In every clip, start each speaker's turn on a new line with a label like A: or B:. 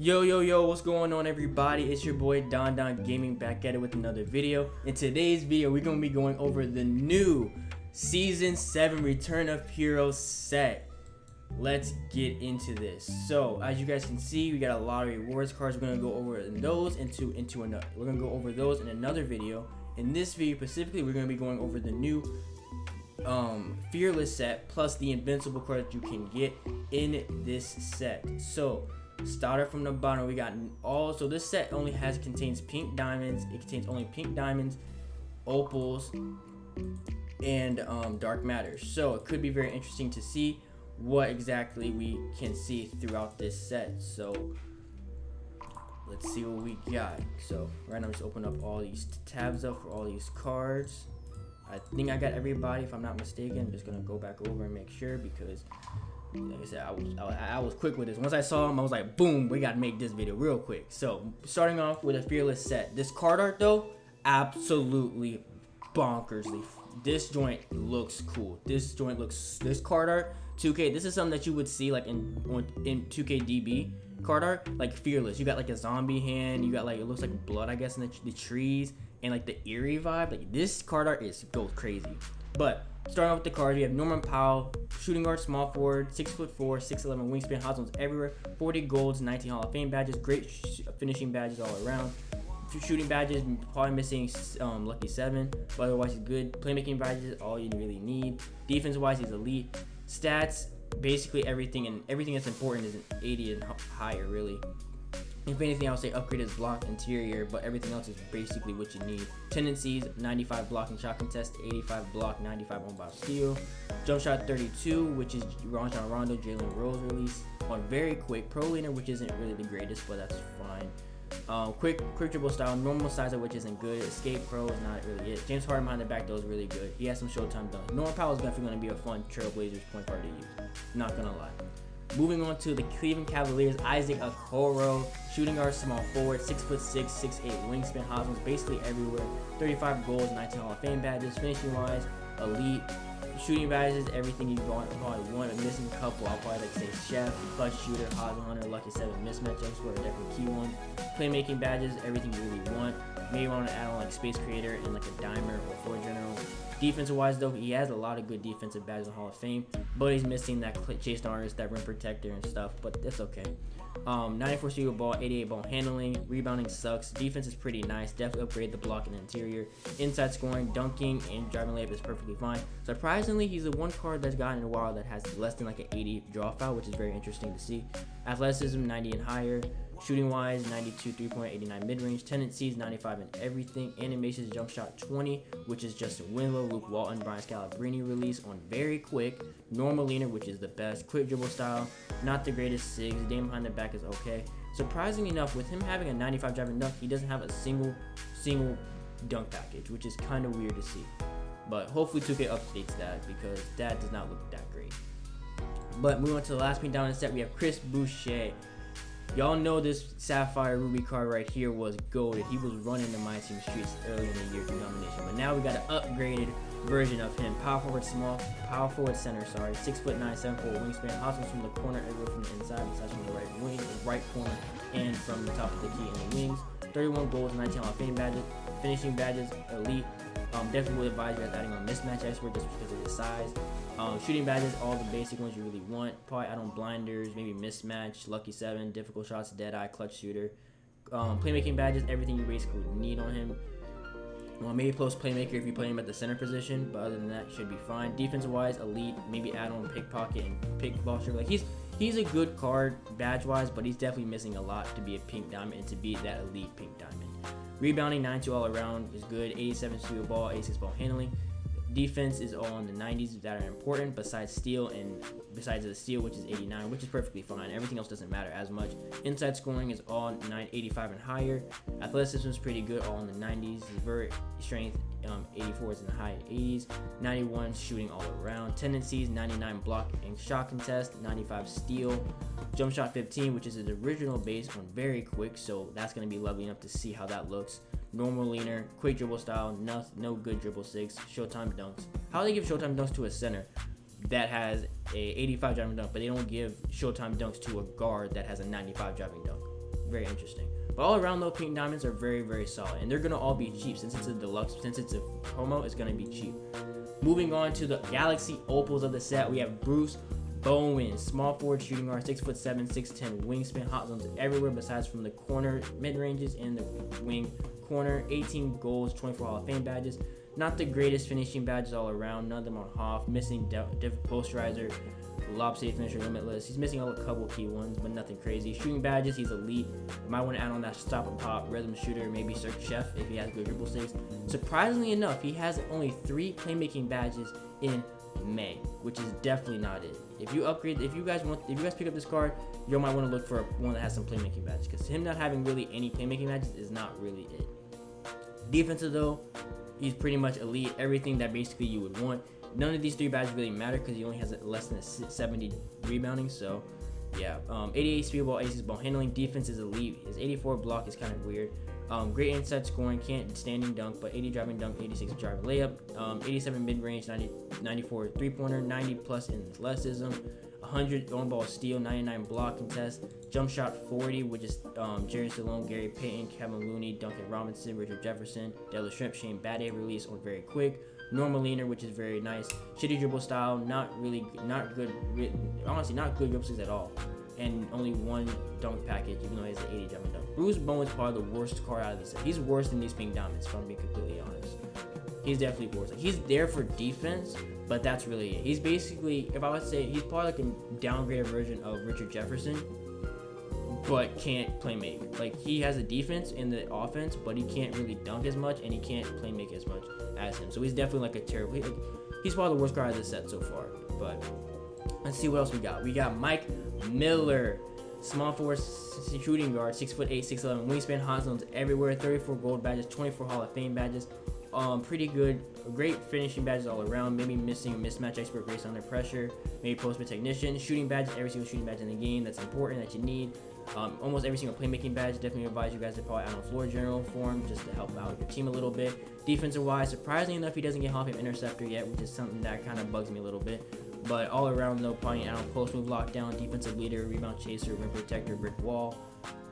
A: Yo, what's going on, everybody? It's your boy DonDon Gaming back at it with another video. In today's video, we're going to be going over the new Season 7 Return of Heroes set. Let's get into this. So, as you guys can see, we got a lot of rewards cards. We're going to go over those into another. We're going to go over those in another video. In this video specifically, we're going to be going over the new Fearless set plus the Invincible card that you can get in this set. So, started from the bottom, we got so this set only contains pink diamonds. It contains only pink diamonds, opals, and dark matters. So it could be very interesting to see what exactly we can see throughout this set. So let's see what we got. So right now, I'm just open up all these tabs up for all these cards. I think I got everybody, if I'm not mistaken. I'm just gonna go back over and make sure, because like I said, I was quick with this. Once I saw him, I was like, boom, we gotta make this video real quick. So starting off with a Fearless set. This card art though, absolutely bonkersly. This joint looks cool. This card art, 2K, this is something that you would see like in 2K DB card art, like Fearless. You got like a zombie hand, you got like, it looks like blood, I guess, in the trees, and like the eerie vibe. Like this card art goes crazy. But starting off with the cards, we have Powell, shooting guard, small forward, 6'4", 6'11", wingspan, hot zones everywhere, 40 golds, 19 Hall of Fame badges, great finishing badges all around. Shooting badges, probably missing lucky 7, but otherwise he's good. Playmaking badges, all you really need. Defense wise, he's elite. Stats, basically everything, and everything that's important is an 80 and higher, really. If anything, I would say upgrade his block interior, but everything else is basically what you need. Tendencies, 95 block and shot contest, 85 block, 95 on ball steal. Jump shot 32, which is Rondo, Jalen Rose release. On very quick. Pro laner, which isn't really the greatest, but that's fine. Quick dribble style, normal size of which isn't good. Escape pro is not really it. James Harden behind the back though is really good. He has some showtime dunks. Powell is definitely going to be a fun Trailblazers point guard to use. Not gonna lie. Moving on to the Cleveland Cavaliers, Akkoro, shooting guard, small forward, 6'6", 6'8", wingspan, hot zones basically everywhere, 35 goals, 19 Hall of Fame badges, finishing wise, elite, shooting badges, everything you probably want. I'm missing a couple. I'll probably like say chef, clutch shooter, hot zone hunter, lucky 7, mismatch expert, definitely key one. Playmaking badges, everything you really want. Maybe want to add on like space creator and like a dimer or floor general. Defensive wise though, he has a lot of good defensive badges in Hall of Fame, but he's missing that chase artist, that rim protector and stuff, but that's okay. 94 steal ball, 88 ball handling, rebounding sucks, defense is pretty nice, definitely upgrade the block and interior. Inside scoring, dunking, and driving layup is perfectly fine. Surprisingly, he's the one card that's gotten in a while that has less than like an 80 draw foul, which is very interesting to see. Athleticism, 90 and higher. Shooting wise, 92 3-point, 89 mid-range. Tendencies, 95 in everything. Animations, jump shot 20, which is Justin Winslow, Luke Walton, Bryant Scalabrine release on very quick. Normal leaner, which is the best. Quick dribble style, not the greatest SIGs. Game behind the back is okay. Surprisingly enough, with him having a 95 driving dunk, he doesn't have a single dunk package, which is kind of weird to see. But hopefully 2K updates that, because that does not look that great. But moving on to the last pink down set, we have Chris Boucher. Y'all know this Sapphire Ruby card right here was goated. He was running the Myteam streets early in the year through domination, but now we got an upgraded version of him. Power forward center, 6'9", 7'4", wingspan, hustles from the corner, everywhere from the inside, besides from the right wing, the right corner, and from the top of the key in the wings. 31 goals, 19 Hall of Fame badges, finishing badges, elite. Definitely would advise you guys adding on mismatch expert just because of his size. Shooting badges, all the basic ones you really want. Probably add on blinders, maybe mismatch, lucky 7, difficult shots, dead eye, clutch shooter. Playmaking badges, everything you basically need on him. Well, maybe post playmaker if you play him at the center position, but other than that, should be fine. Defense wise, elite. Maybe add on pickpocket and pickball. Like he's a good card badge wise, but he's definitely missing a lot to be a pink diamond and to be that elite pink diamond. Rebounding, 92 all around is good. 87 steal ball, 86 ball handling. Defense is all in the 90s that are important, besides the steal, which is 89, which is perfectly fine. Everything else doesn't matter as much. Inside scoring is all 85 and higher. Athleticism is pretty good, all in the 90s. Vert strength, 84 is in the high 80s. 91 shooting all around. Tendencies, 99 block and shot contest, 95 steal. Jump shot 15, which is his original base on very quick, so that's going to be lovely enough to see how that looks. Normal leaner, quick dribble style, no good dribble 6, showtime dunks. How do they give showtime dunks to a center that has a 85 driving dunk, but they don't give showtime dunks to a guard that has a 95 driving dunk? very interesting. But all around though, pink diamonds are very, very solid, and they're gonna all be cheap since it's a deluxe. Since it's a promo, it's gonna be cheap. Moving on to the Galaxy Opals of the set, we have Bruce Bowen, small forward shooting guard, 6'7", 6'10", wingspan, hot zones everywhere besides from the corner mid ranges and the wing corner. 18 goals, 24 Hall of Fame badges. Not the greatest finishing badges all around. None of them on Hoff. Missing posterizer, lob safe finisher, limitless. He's missing a couple key ones, but nothing crazy. Shooting badges, he's elite. Might want to add on that stop and pop, rhythm shooter, maybe Cirque Chef if he has good dribble saves. Surprisingly enough, he has only 3 playmaking badges in May, which is definitely not it. If you guys pick up this card, you might want to look for one that has some playmaking badges, because him not having really any playmaking badges is not really it. Defensive though, he's pretty much elite, everything that basically you would want. None of these 3 badges really matter because he only has less than a 70 rebounding. So yeah, 88 speed ball, 86 ball handling. Defense is elite. His 84 block is kind of weird. Great inside scoring, can't standing dunk, but 80 driving dunk, 86 driving layup, 87 mid range, 94 3-pointer, 90 plus in athleticism, 100 on ball steal, 99 block contest, jump shot 40, which is Jerry Stallone, Gary Payton, Kevin Looney, Duncan Robinson, Richard Jefferson, Della Shrimp, Shane Battier release on very quick. Normal leaner, which is very nice. Shitty dribble style, not good. Honestly, not good dribble skills at all. And only 1 dunk package, even though he has an 80 driving dunk. Bruce Bowen's probably the worst card out of this set. He's worse than these pink diamonds, if I'm being completely honest. He's definitely worse. Like, he's there for defense, but that's really it. He's basically, if I would say, he's probably like a downgraded version of Richard Jefferson, but can't play make. Like, he has a defense in the offense, but he can't really dunk as much, and he can't play make as much as him. So he's definitely like a terrible. He's probably the worst card of this set so far. But let's see what else we got. We got Mike Miller, small forward shooting guard, 6'8", 6'11", wingspan, hot zones everywhere. 34 gold badges, 24 Hall of Fame badges. Pretty good, great finishing badges all around. Maybe missing a mismatch expert based under pressure. Maybe postman technician. Shooting badges, every single shooting badge in the game. That's important, that you need. Almost every single playmaking badge. Definitely advise you guys to probably add on floor general form just to help out your team a little bit. Defensive wise, surprisingly enough, he doesn't get Hall of Fame interceptor yet, which is something that kind of bugs me a little bit. But all around though, probably add on post move lockdown, defensive leader, rebound chaser, rim protector, brick wall.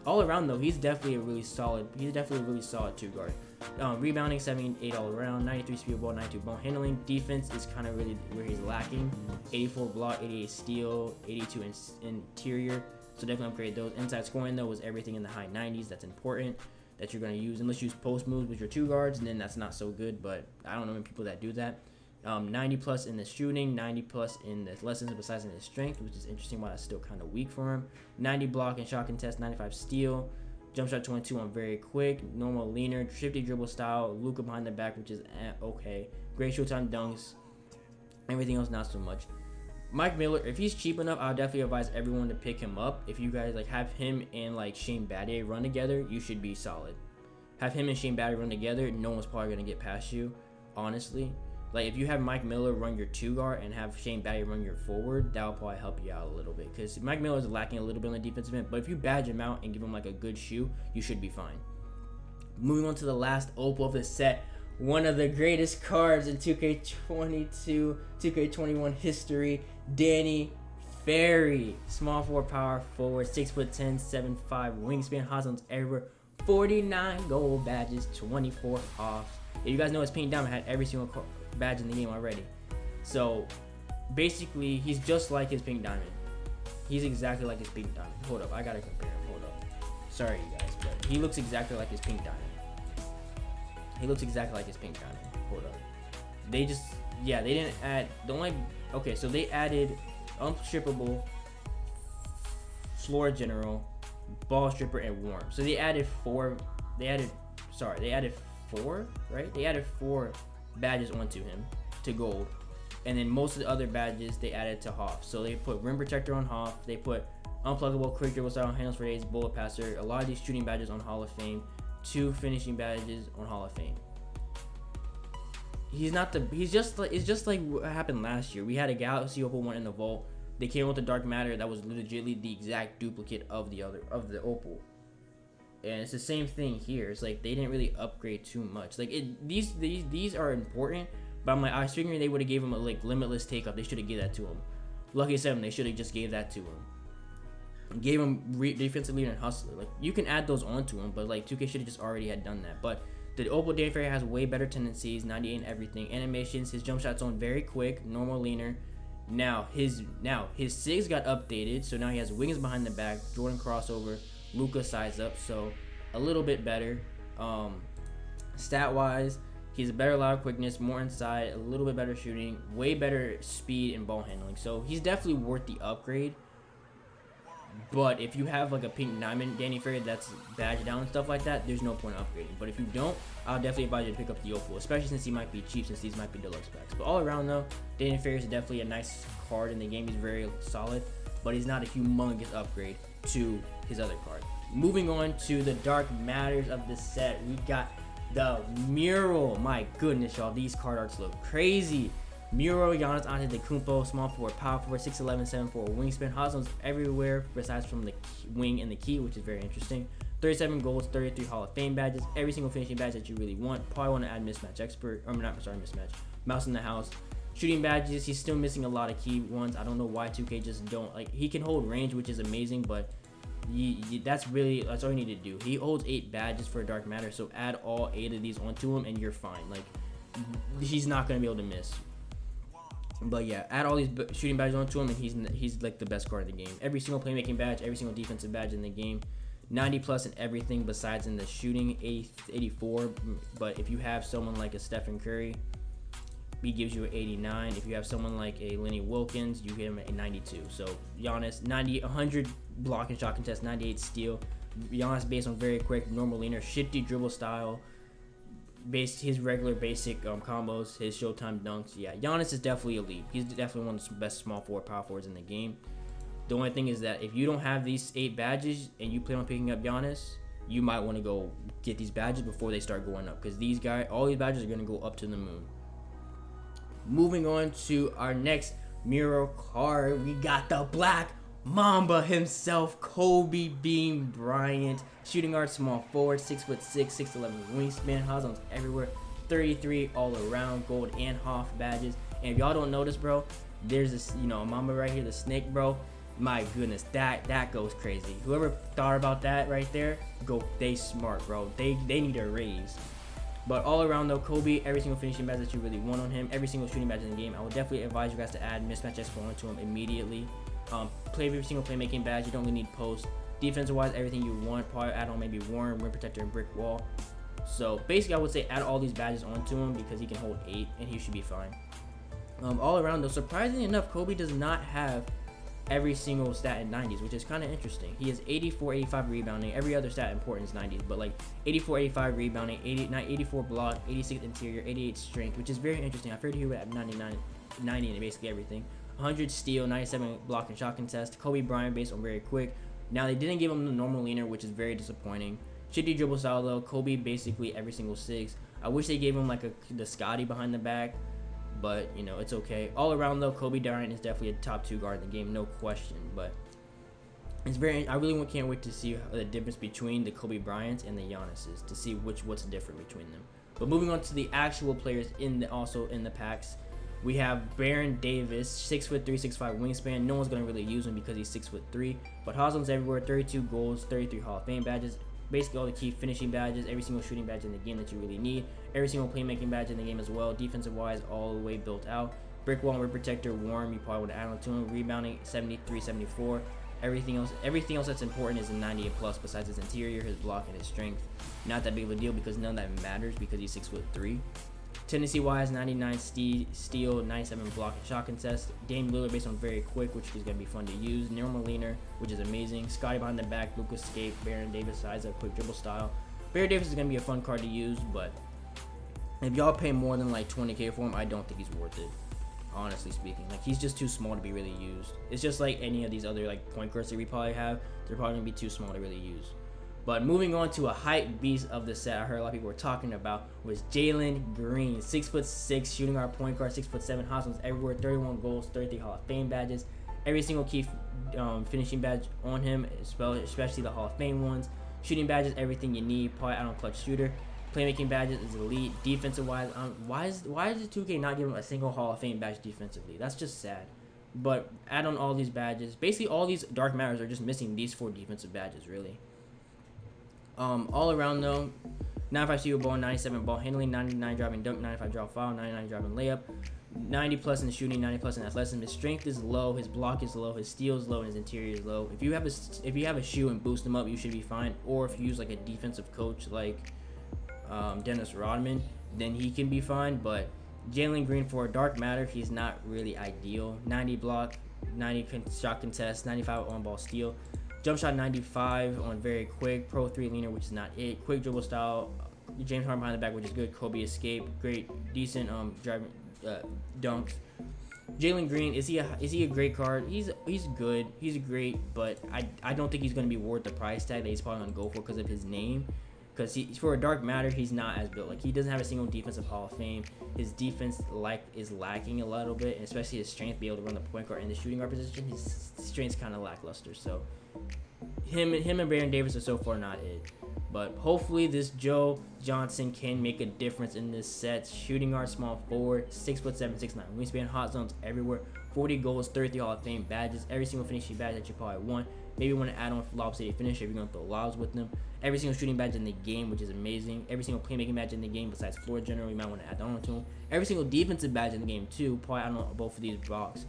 A: All around though, he's definitely a really solid 2 guard. Rebounding 78 all around, 93 speed ball, 92 ball handling. Defense is kind of really where he's lacking. 84 block, 88 steal, 82 interior. So definitely upgrade those. Inside scoring though was everything in the high 90s. That's important that you're going to use. Unless you use post moves with your 2 guards, and then that's not so good. But I don't know many people that do that. 90 plus in the shooting, 90 plus in the lessons besides in his strength, which is interesting why that's still kind of weak for him. 90 block and shot contest, 95 steal, jump shot 22 on very quick, normal leaner, shifty dribble style, Luka behind the back, which is okay. Great showtime dunks, everything else not so much. Mike Miller, if he's cheap enough, I'll definitely advise everyone to pick him up. If you guys like have him and like Shane Battier run together, you should be solid. Have him and Shane Battier run together, no one's probably gonna get past you, honestly. Like, if you have Mike Miller run your 2 guard and have Shane Battier run your forward, that'll probably help you out a little bit. Because Mike Miller is lacking a little bit on the defensive end. But if you badge him out and give him, like, a good shoe, you should be fine. Moving on to the last opal of the set. One of the greatest cards in 2K22, 2K21 history. Danny Ferry. Small forward, power forward, 6'10", 7'5", wingspan, hot zones everywhere. 49 gold badges, 24 offs. If you guys know his pink diamond had every single badge in the game already. So basically he's just like his pink diamond. He's exactly like his pink diamond. Hold up, I gotta compare him. Hold up. Sorry you guys, but he looks exactly like his pink diamond. He looks exactly like his pink diamond. Hold up. They didn't add so they added unstrippable, floor general, ball stripper, and warm. So they added four, right? They added 4 badges onto him to gold, and then most of the other badges they added to Hoff. So they put rim protector on Hoff, they put unpluggable, quick dribble style, handles for days, bullet passer, a lot of these shooting badges on Hall of Fame, 2 finishing badges on Hall of Fame. It's just like what happened last year. We had a Galaxy Opal one in the vault. They came with the dark matter that was legitimately the exact duplicate of the Opal. And it's the same thing here. It's like they didn't really upgrade too much. Like these are important, but I'm like, I was figuring they would have gave him a like limitless take up. They should have gave that to him. Lucky 7, they should have just gave that to him. gave him defensive leader and hustler. Like, you can add those onto him, but like 2K should have just already had done that. But the Opal Danny Ferry has way better tendencies, 98 and everything. Animations, his jump shot's on very quick, normal leaner. Now his SIGs got updated, so now he has wings behind the back, Jordan crossover, Luka size up, so a little bit better. Stat wise, he's a better lateral quickness, more inside, a little bit better shooting, way better speed and ball handling. So he's definitely worth the upgrade. But if you have like a pink diamond Danny Ferry that's badged down and stuff like that, there's no point in upgrading. But if you don't, I'll definitely advise you to pick up the Opal, especially since he might be cheap, since these might be deluxe packs. But all around though, Danny Ferry is definitely a nice card in the game. He's very solid, but he's not a humongous upgrade to his other card. Moving on to the Dark Matters of the set, we got the Mural. My goodness, y'all, these card arts look crazy. Mural, Giannis Antetokounmpo, small forward, power forward, 6'11", 7'4", wingspan, hot zones everywhere besides from the wing and the key, which is very interesting. 37 golds, 33 Hall of Fame badges, every single finishing badge that you really want. Probably want to add mismatch expert, or not, sorry, mismatch. Mouse in the house. Shooting badges, he's still missing a lot of key ones. I don't know why 2K just don't, like, he can hold range, which is amazing, but that's all you need to do. He holds 8 badges for Dark Matter, so add all 8 of these onto him and you're fine. Like, he's not going to be able to miss. But yeah, add all these shooting badges onto him, and he's like the best card in the game. Every single playmaking badge, every single defensive badge in the game, 90 plus in everything besides in the shooting, 84. But if you have someone like a Stephen Curry, he gives you an 89. If you have someone like a Lenny Wilkins, you get him a 92. So Giannis, 100 block and shot contest, 98 steal. Giannis based on very quick, normal leaner, shifty dribble style. Based his regular basic combos, his Showtime dunks. Yeah, Giannis is definitely elite. He's definitely one of the best small forward, power forwards in the game. The only thing is that if you don't have these 8 badges and you plan on picking up Giannis, you might want to go get these badges before they start going up, because these guys, all these badges are going to go up to the moon. Moving on to our next Mural card, we got the Black Mamba himself, Kobe Bean Bryant. Shooting guard, small forward, 6'6", 6'11" wingspan, hot zones everywhere, 33 all around, gold and Hoff badges. And if y'all don't notice, bro, there's this, Mamba right here, the snake, bro. My goodness, that goes crazy. Whoever thought about that right there, they smart, bro. They need a raise. But all around though, Kobe, every single finishing badge that you really want on him, every single shooting badge in the game, I would definitely advise you guys to add mismatch expert onto him immediately. Play every single playmaking badge. You don't really need post. Defensive wise, everything you want. Probably add on maybe Warren, Rim Protector, and Brick Wall. So basically, I would say add all these badges onto him because he can hold 8 and he should be fine. All around though, surprisingly enough, Kobe does not have every single stat in 90s, which is kind of interesting. He has 84, 85 rebounding. Every other stat important is 90s, but like 84, 85 rebounding, 84 block, 86 interior, 88 strength, which is very interesting. I figured he would have 99, 90 in basically everything. 100 steal, 97 block and shot contest. Kobe Bryant based on very quick. Now they didn't give him the normal leaner, which is very disappointing. Shitty dribble style though. Kobe basically every single 6. I wish they gave him like the Scotty behind the back, but it's okay. All around though, Kobe Bryant is definitely a top 2 guard in the game, no question. But it's I really can't wait to see the difference between the Kobe Bryants and the Giannis's, to see what's different between them. But moving on to the actual players also in the packs. We have Baron Davis, 6'3", 6'5" wingspan. No one's going to really use him because he's 6'3". But hot zones everywhere, 32 goals, 33 Hall of Fame badges. Basically all the key finishing badges, every single shooting badge in the game that you really need. Every single playmaking badge in the game as well. Defensive wise, all the way built out. Brick Wall and Rim Protector, Warm, you probably want to add on to him. Rebounding, 73, 74. Everything else that's important is a 98 plus besides his interior, his block, and his strength. Not that big of a deal because none of that matters because he's 6'3". Tendency wise, 99 steal, 97 block and shot contest. Dame Lillard based on very quick, which is going to be fun to use. Normal leaner, which is amazing. Scotty behind the back, Luka escape, Baron Davis size up, quick dribble style. Baron Davis is going to be a fun card to use, but if y'all pay more than like 20K for him, I don't think he's worth it. Honestly speaking, like he's just too small to be really used. It's just like any of these other like point guards that we probably have. They're probably going to be too small to really use. But moving on to a hype beast of the set, I heard a lot of people were talking about, was Jalen Green, 6'6", shooting guard, point guard, 6'7", hot zones everywhere, 31 goals, 33 Hall of Fame badges, every single key finishing badge on him, especially the Hall of Fame ones, shooting badges, everything you need, probably out on clutch shooter, playmaking badges is elite, defensive wise, why is the 2K not giving him a single Hall of Fame badge defensively? That's just sad. But add on all these badges. Basically, all these dark matters are just missing these 4 defensive badges, really. All around though, 95 steal ball, 97 ball handling, 99 driving dunk, 95 drop foul, 99 driving layup, 90 plus in the shooting, 90 plus in athleticism. His strength is low, his block is low, his steal is low, and his interior is low. If you have a shoe and boost him up, you should be fine. Or if you use like a defensive coach like Dennis Rodman, then he can be fine. But Jalen Green, for a dark matter, he's not really ideal. 90 block, 90 shot contest, 95 on ball steal, jump shot 95 on very quick, pro 3 leaner, which is not it. Quick dribble style, James Harden behind the back, which is good. Kobe escape, great, decent driving dunks. Jalen Green, is he a great card? He's good. He's great, but I don't think he's going to be worth the price tag that he's probably going to go for because of his name. Because for a dark matter, he's not as built. Like, he doesn't have a single defensive Hall of Fame. His defense is lacking a little bit, and especially his strength, be able to run the point guard and the shooting guard position. His strength's kind of lackluster. So him and Baron Davis are so far not it. But hopefully this Joe Johnson can make a difference in this set. Shooting guard, small forward, 6'7", 6'9". Wingspan, hot zones everywhere. 40 goals, 30 Hall of Fame badges. Every single finishing badge that you probably want. Maybe want to add on lob city finisher if you're going to throw lobs with them. Every single shooting badge in the game, which is amazing. Every single playmaking badge in the game besides floor general, you might want to add on to him. Every single defensive badge in the game too. Probably add on both of these blocks.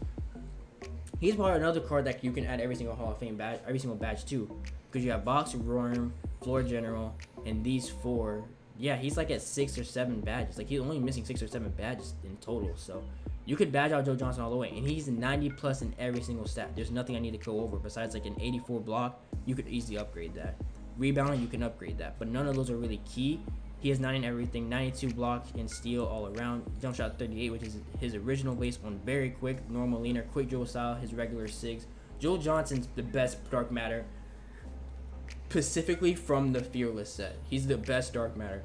A: He's probably another card that you can add every single Hall of Fame badge, every single badge too. Because you have box, roam, floor general, and these 4. Yeah, he's like at 6 or 7 badges. Like, he's only missing 6 or 7 badges in total. So you could badge out Joe Johnson all the way, and he's 90 plus in every single stat. There's nothing I need to go over besides like an 84 block. You could easily upgrade that. Rebounding, you can upgrade that, but none of those are really key. He has 9 in everything, 92 block and steal all around. Jump shot 38, which is his original base on very quick, normal leaner, quick dribble style, his regular 6. Joe Johnson's the best dark matter, specifically from the Fearless set. He's the best dark matter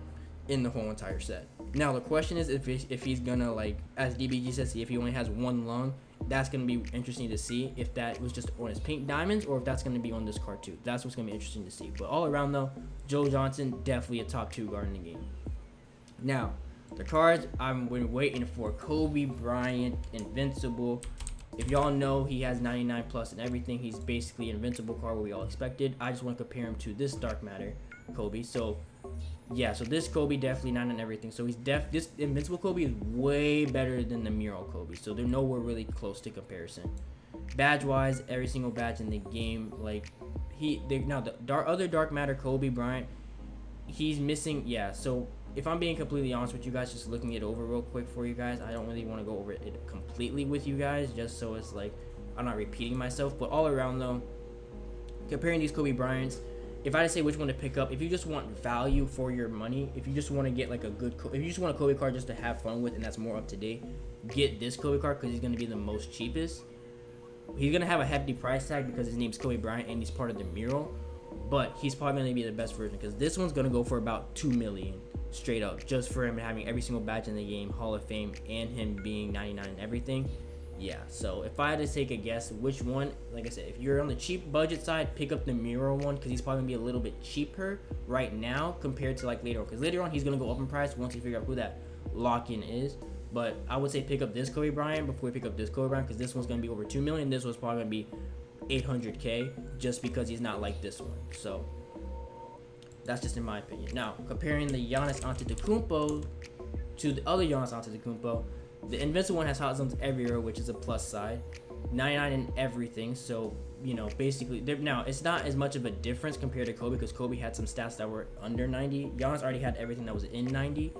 A: in the whole entire set. Now the question is if he's gonna, like, as DBG says, if he only has 1 lung. That's going to be interesting to see if that was just on his pink diamonds or if that's going to be on this card too. That's what's going to be interesting to see. But all around though, Joe Johnson, definitely a top 2 guard in the game. Now, the cards I've been waiting for: Kobe Bryant, Invincible. If y'all know, he has 99 plus and everything. He's basically an Invincible card, what we all expected. I just want to compare him to this dark matter Kobe. So yeah, so this Kobe definitely 9 on everything. So this Invincible Kobe is way better than the Mural Kobe. So they're nowhere really close to comparison. Badge wise, every single badge in the game, like other dark matter Kobe Bryant, he's missing. Yeah, so if I'm being completely honest with you guys, just looking it over real quick for you guys, I don't really want to go over it completely with you guys, just so it's like I'm not repeating myself. But all around though, comparing these Kobe Bryants, if I had to say which one to pick up, if you just want value for your money, if you just want to get like if you just want a Kobe card just to have fun with and that's more up to date, get this Kobe card because he's going to be the most cheapest. He's going to have a hefty price tag because his name's Kobe Bryant and he's part of the mural, but he's probably going to be the best version because this one's going to go for about $2 million straight up, just for him having every single badge in the game, Hall of Fame, and him being 99 and everything. Yeah, so if I had to take a guess which one, like I said, if you're on the cheap budget side, pick up the mural one because he's probably gonna be a little bit cheaper right now compared to like later on, because later on he's gonna go up in price once you figure out who that lock-in is. But I would say pick up this Kobe Bryant before you pick up this Kobe Bryant because this one's gonna be over $2 million. This one's probably gonna be $800K just because he's not like this one. So that's just in my opinion. Now comparing the Giannis Antetokounmpo to the other Giannis Antetokounmpo, the Invincible one has hot zones everywhere, which is a plus side. 99 in everything, so you know basically now it's not as much of a difference compared to Kobe because Kobe had some stats that were under 90. Giannis already had everything that was in 90.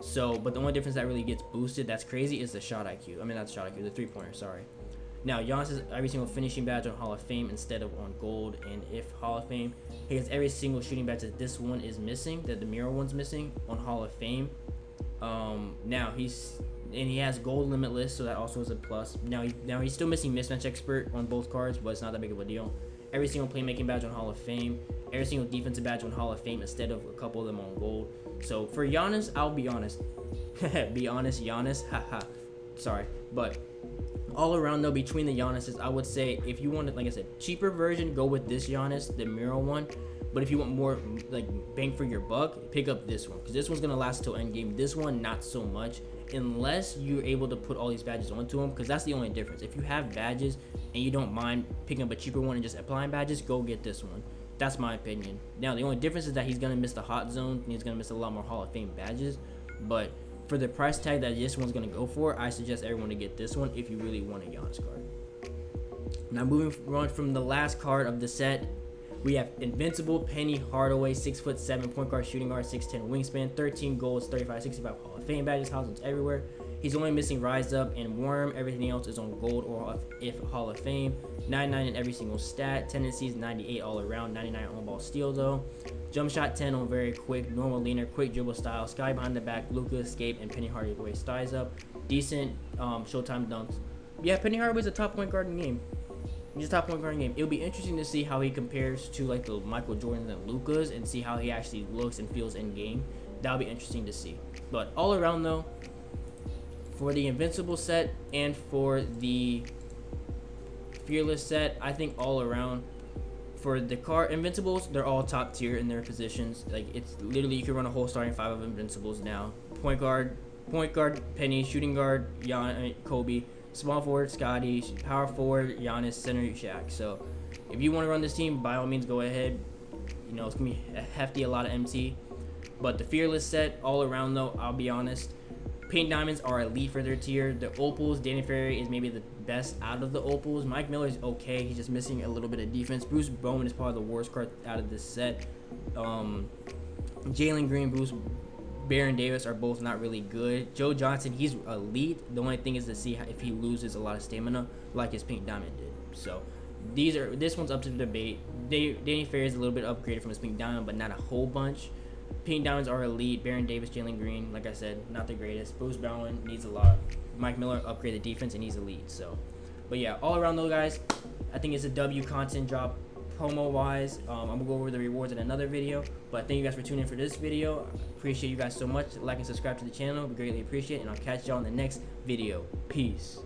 A: So, but the only difference that really gets boosted, that's crazy, is the shot IQ. I mean, not the shot IQ, the 3-pointer. Sorry. Now Giannis has every single finishing badge on Hall of Fame instead of on gold, and if Hall of Fame, he has every single shooting badge that this one is missing, that the mirror one's missing on Hall of Fame. Now he has gold limitless, so that also is a plus. Now he's still missing mismatch expert on both cards, but it's not that big of a deal. Every single playmaking badge on Hall of Fame, every single defensive badge on Hall of Fame instead of a couple of them on gold. So for Giannis, I'll be honest. Be honest, Giannis. Haha. Sorry, but all around though, between the Giannis's, I would say if you want, like I said, cheaper version, go with this Giannis, the mural one. But if you want more like bang for your buck, pick up this one because this one's gonna last till end game. This one not so much, unless you're able to put all these badges onto him, because that's the only difference. If you have badges and you don't mind picking up a cheaper one and just applying badges, go get this one. That's my opinion. Now, the only difference is that he's going to miss the hot zone, and he's going to miss a lot more Hall of Fame badges, but for the price tag that this one's going to go for, I suggest everyone to get this one if you really want a Giannis card. Now, moving on from the last card of the set, we have Invincible Penny Hardaway, 6'7", point guard, shooting guard, 6'10", wingspan, 13 goals, 35-65 Hall of Fame badges, housings everywhere. He's only missing Rise Up and Worm. Everything else is on gold or if Hall of Fame. 99 in every single stat. Tendencies 98 all around. 99 on ball steal though. Jump shot 10 on very quick. Normal leaner, quick dribble style. Sky behind the back. Luka escape and Penny Hardaway styles up. Decent Showtime dunks. Yeah, Penny Hardaway's a top point guard in the game. He's a top point guard in the game. It'll be interesting to see how he compares to like the Michael Jordan and Lukas, and see how he actually looks and feels in game. That'll be interesting to see. But all around though, for the Invincible set and for the Fearless set, I think all around for the Invincibles, they're all top tier in their positions. Like, it's literally, you can run a whole starting 5 of Invincibles now. Point guard Penny, shooting guard Kobe, small forward Scotty, power forward Giannis, center Shaq. So if you want to run this team, by all means go ahead. You know, it's gonna be a lot of MT. But the Fearless set all around though, I'll be honest, Pink Diamonds are elite for their tier. The Opals, Danny Ferry is maybe the best out of the Opals. Mike Miller is okay. He's just missing a little bit of defense. Bruce Bowen is probably the worst card out of this set. Jalen Green, Baron Davis are both not really good. Joe Johnson, he's elite. The only thing is to see if he loses a lot of stamina like his Pink Diamond did. So this one's up to the debate. Danny Ferry is a little bit upgraded from his Pink Diamond, but not a whole bunch. Pink Diamonds are elite. Baron Davis, Jalen Green, like I said, not the greatest. Bruce Bowen needs a lot. Mike Miller upgraded defense and he's elite. So, but yeah, all around though, guys, I think it's a W content drop promo wise. I'm gonna go over the rewards in another video. But thank you guys for tuning in for this video. Appreciate you guys so much. Like and subscribe to the channel. We greatly appreciate it. And I'll catch y'all in the next video. Peace.